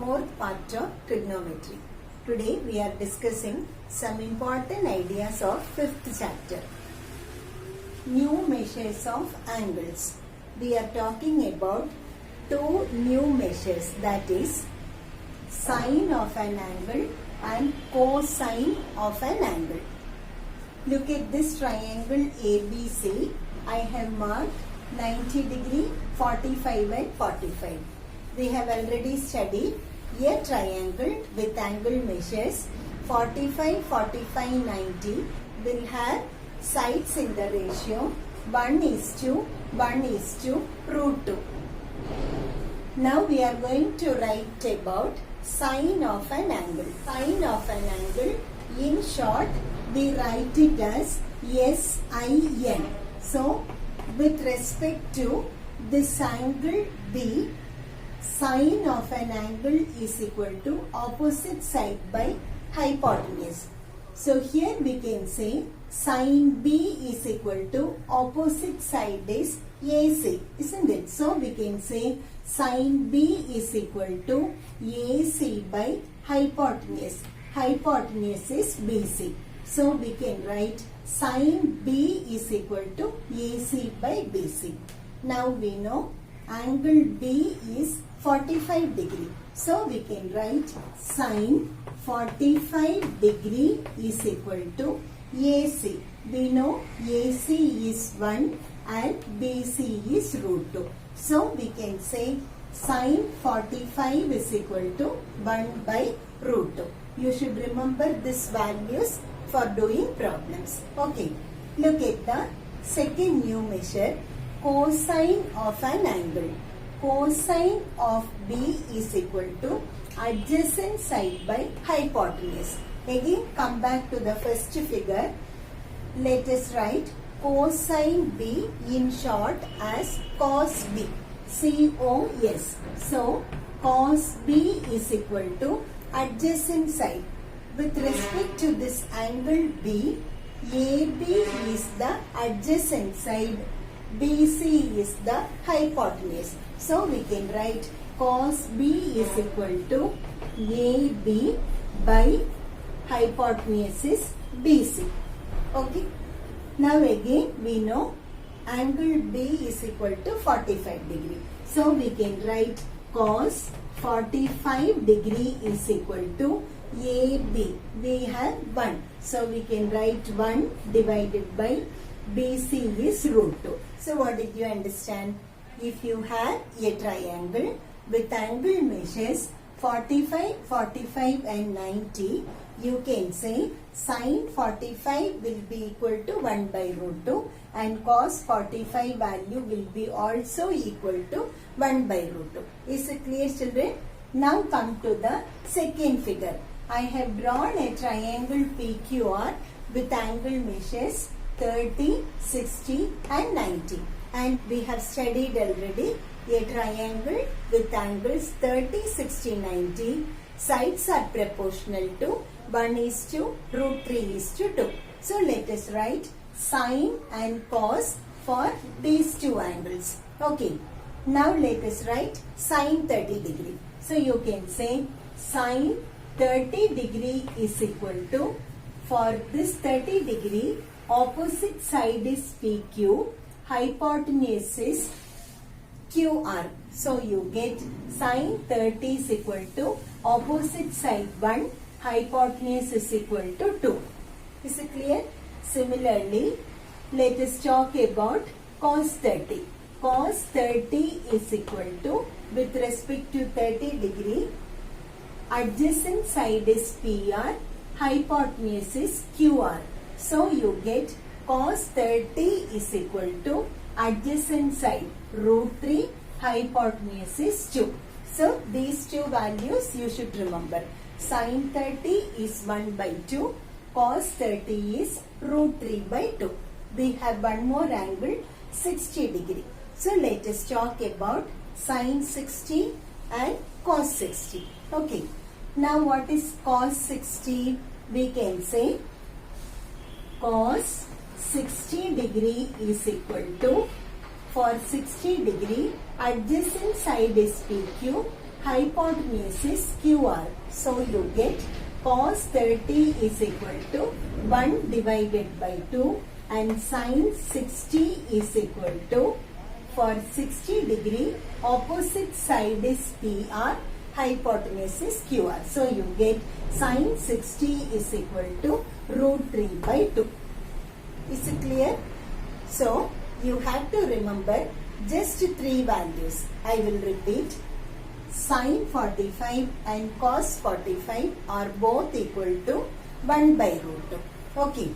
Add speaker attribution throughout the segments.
Speaker 1: fourth part of trigonometry. Today we are discussing some important ideas of fifth chapter. New measures of angles. We are talking about two new measures, that is sine of an angle and cosine of an angle. Look at this triangle ABC. I have marked 90 degree, 45 and 45. We have already studied a triangle with angle measures 45, 45, 90 will have sides in the ratio 1:1:√2. Now we are going to write about sine of an angle. Sine of an angle, in short, we write it as SIN. So, with respect to this angle B, sine of an angle is equal to opposite side by hypotenuse. So, here we can say sine B is equal to opposite side is AC, isn't it? So, we can say sine B is equal to AC by hypotenuse. Hypotenuse is BC. So, we can write sine B is equal to AC by BC. Now, we know angle B is 45 degree. So, we can write sine 45 degree is equal to AC. We know AC is 1 and BC is √2. So, we can say sine 45 is equal to 1 by √2. You should remember these values for doing problems. Okay, look at the second new measure, cosine of an angle. Cosine of B is equal to adjacent side by hypotenuse. Again, come back to the first figure. Let us write cosine B in short as cos B. COS. So, cos B is equal to adjacent side. With respect to this angle B, AB is the adjacent side, BC is the hypotenuse. So, we can write cos B is equal to AB by hypotenuse is BC. Okay. Now, again we know angle B is equal to 45 degree. So, we can write cos 45 degree is equal to AB. We have 1. So, we can write 1 divided by BC is √2. So, what did you understand? If you have a triangle with angle measures 45, 45 and 90, you can say sine 45 will be equal to 1 by √2 and cos 45 value will be also equal to 1 by √2. Is it clear, children? Now come to the second figure. I have drawn a triangle PQR with angle measures 30, 60 and 90. And we have studied already a triangle with angles 30, 60, 90. Sides are proportional to 1:√3:2. So, let us write sine and cos for these two angles. Okay. Now, let us write sine 30 degree. So, you can say sine 30 degree is equal to, for this 30 degree, opposite side is PQ, hypotenuse is QR. So, you get sine 30 is equal to opposite side 1, hypotenuse is equal to 2. Is it clear? Similarly, let us talk about cos 30. Cos 30 is equal to, with respect to 30 degree, adjacent side is PR, hypotenuse is QR. So, you get cos 30 is equal to adjacent side √3, hypotenuse is 2. So, these two values you should remember. Sin 30 is 1 by 2, cos 30 is √3 by 2. We have one more angle, 60 degree. So, let us talk about sin 60 and cos 60. Okay. Now, what is cos 60? We can say cos 60 degree is equal to, for 60 degree, adjacent side is PQ, hypotenuse is QR. So you get cos 30 is equal to 1 divided by 2 and sin 60 is equal to, for 60 degree opposite side is PR, hypotenuse is QR. So you get sin 60 is equal to root 3 by 2. Is it clear? So you have to remember just 3 values. I will repeat. Sin 45 and cos 45 are both equal to 1 by root 2. Okay.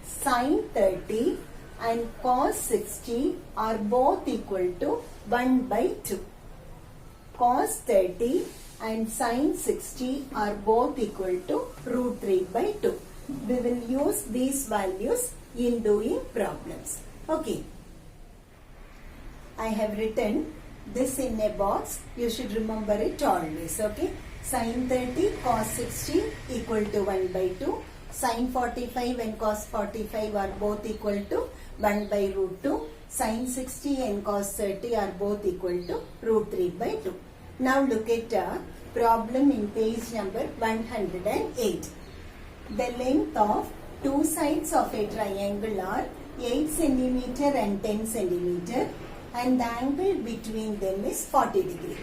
Speaker 1: Sin 30 and cos 60 are both equal to 1 by 2. Cos 30 and sin 60 are both equal to root 3 by 2. We will use these values in doing problems. Okay. I have written this in a box. You should remember it always. Okay. Sin 30 cos 60 equal to 1 by 2. Sin 45 and cos 45 are both equal to 1 by root 2. Sin 60 and cos 30 are both equal to root 3 by 2. Now look at a problem in page number 108. The length of two sides of a triangle are 8 cm and 10 cm and the angle between them is 40 degree.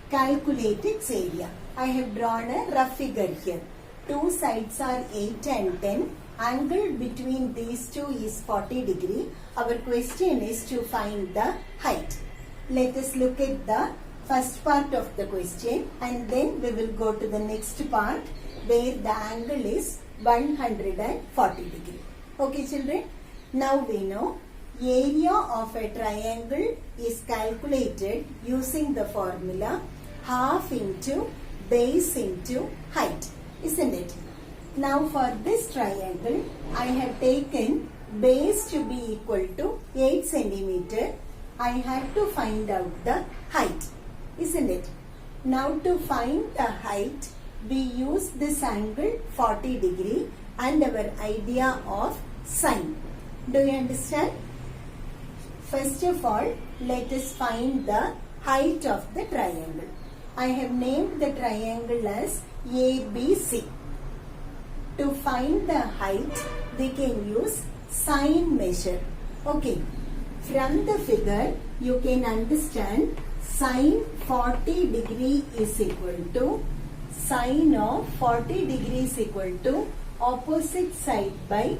Speaker 1: Calculate its area. I have drawn a rough figure here. Two sides are 8 and 10. Angle between these two is 40 degree. Our question is to find the height. Let us look at the first part of the question and then we will go to the next part where the angle is 140 degree. Okay children, now we know area of a triangle is calculated using the formula half into base into height, isn't it? Now for this triangle, I have taken base to be equal to 8 cm. I have to find out the height, isn't it? Now to find the height, we use this angle 40 degree and our idea of sine. Do you understand? First of all, let us find the height of the triangle. I have named the triangle as ABC. To find the height, we can use sine measure. Okay. From the figure, you can understand sine 40 degree is equal to sine of 40 degrees equal to opposite side by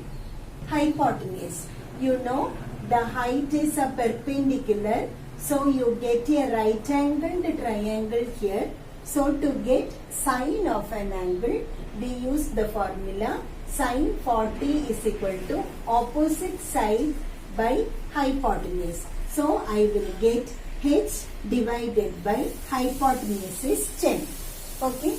Speaker 1: hypotenuse. You know the height is a perpendicular, so you get a right angled triangle here. So to get sine of an angle, we use the formula sine 40 is equal to opposite side by hypotenuse. So I will get h divided by hypotenuse is 10. Okay.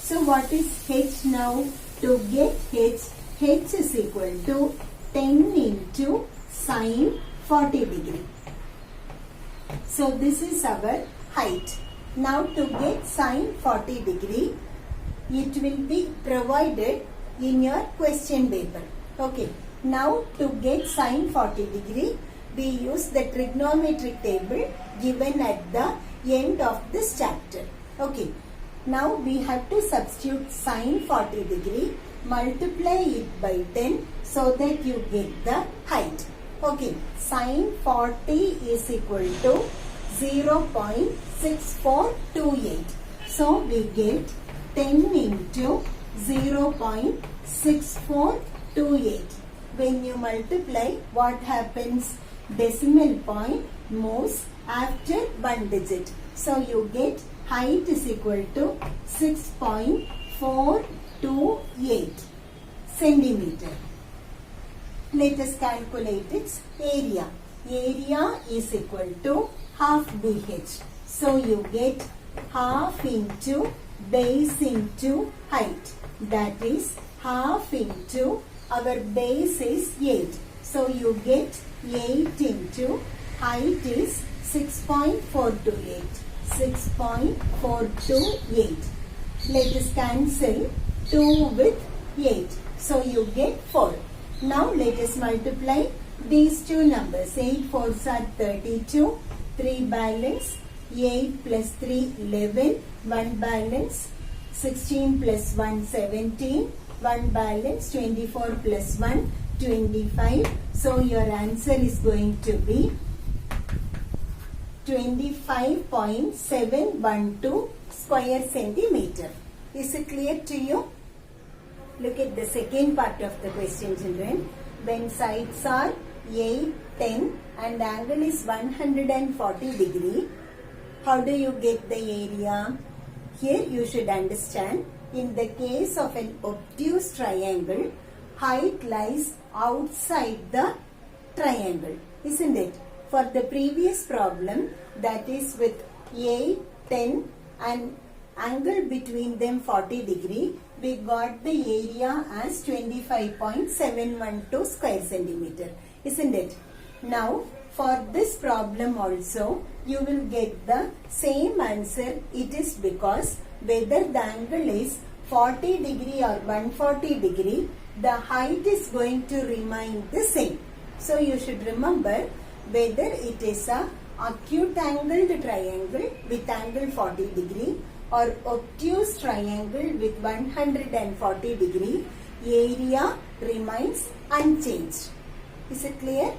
Speaker 1: So what is h now? To get h is equal to 10 into sine 40 degree. So this is our height. Now to get sine 40 degree, it will be provided in your question paper. Okay. Now to get sine 40 degree, we use the trigonometric table given at the end of this chapter. Okay. Now we have to substitute sine 40 degree, multiply it by 10 so that you get the height. Okay. Sine 40 is equal to 0.6428. So we get 10 into 0.6428. When you multiply, what happens? Decimal point moves after one digit. So you get height is equal to 6.428 centimeter. Let us calculate its area. Area is equal to half BH. So you get half into base into height. That is half into our base is 8. So you get 8 into height is 6.428. 6.428. Let us cancel 2 with 8. So you get 4. Now let us multiply these two numbers. 8 4s are 32. 3 balance 8 plus 3, 11. 1 balance. 16 plus 1, 17. 1 balance. 24 plus 1, 25. So your answer is going to be 25.712 square centimeter. Is it clear to you? Look at the second part of the question, children. When sides are 8, 10 and angle is 140 degree, how do you get the area? Here you should understand, in the case of an obtuse triangle, height lies outside the triangle, isn't it? For the previous problem, that is with 8, 10 and angle between them 40 degree, we got the area as 25.712 square centimeter, isn't it? Now, for this problem also, you will get the same answer. It is because whether the angle is 40 degree or 140 degree, the height is going to remain the same. So, you should remember whether it is a acute angled triangle with angle 40 degree or obtuse triangle with 140 degree, area remains unchanged. Is it clear?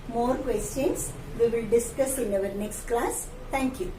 Speaker 1: More questions we will discuss in our next class. Thank you.